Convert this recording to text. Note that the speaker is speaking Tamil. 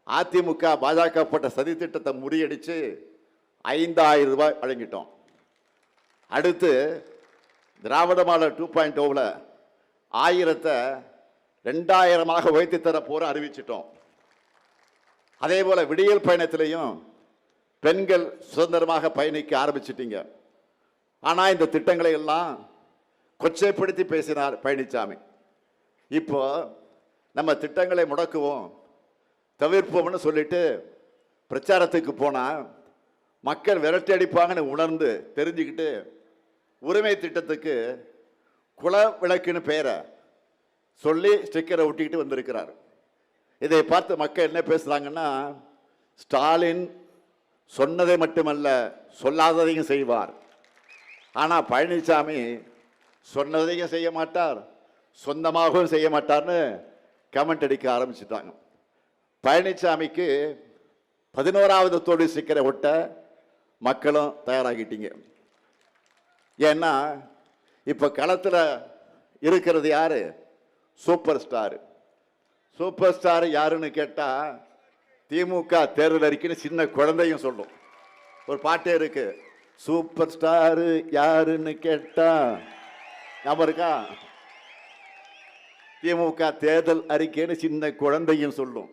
அதிமுக பாஜக போட்ட சதி திட்டத்தை முறியடிச்சு 5000 ரூபாய் வழங்கிட்டோம். அடுத்து திராவிட மாடல் 2.0 1000 2000 உயர்த்தி தர போற அறிவிச்சிட்டோம். அதே போல விடியல் பயணத்திலையும் பெண்கள் சுதந்திரமாக பயணிக்க ஆரம்பிச்சிட்டீங்க. ஆனா இந்த திட்டங்களை எல்லாம் கொச்சைப்படுத்தி பேசினார் பழனிசாமி. இப்போ நம்ம திட்டங்களை முடக்குவோம் தவிர்ப்போம்னு சொல்லிட்டு பிரச்சாரத்துக்கு போனா மக்கள் விரட்டி அடிப்பாங்கன்னு உணர்ந்து தெரிஞ்சுக்கிட்டு உரிமை திட்டத்துக்கு குல விளக்குன்னு பெயரை சொல்லி ஸ்டிக்கரை ஒட்டிக்கிட்டு வந்திருக்கிறார். இதை பார்த்து மக்கள் என்ன பேசுறாங்கன்னா, ஸ்டாலின் சொன்னதை மட்டுமல்ல சொல்லாததையும் செய்வார். ஆனால் பழனிசாமி சொன்னதையும் செய்ய மாட்டார், சொந்தமாகவும் செய்ய மாட்டார்னு கமெண்ட் அடிக்க ஆரம்பிச்சுட்டாங்க. பழனிசாமிக்கு 11வது தோல்வி ஸ்டிக்கரை ஒட்ட மக்களும் தயாராகிட்டீங்க. ஏன்னா இப்போ களத்தில் இருக்கிறது யாரு? Super star. சூப்பர் ஸ்டார் யாருன்னு கேட்டால் திமுக தேர்தல் அறிக்கைன்னு சின்ன குழந்தையும் சொல்லும். ஒரு பாட்டே இருக்கு, சூப்பர் ஸ்டார் யாருன்னு கேட்டா. ஞாபகம் இருக்கா? திமுக தேர்தல் அறிக்கைன்னு சின்ன குழந்தையும் சொல்லும்.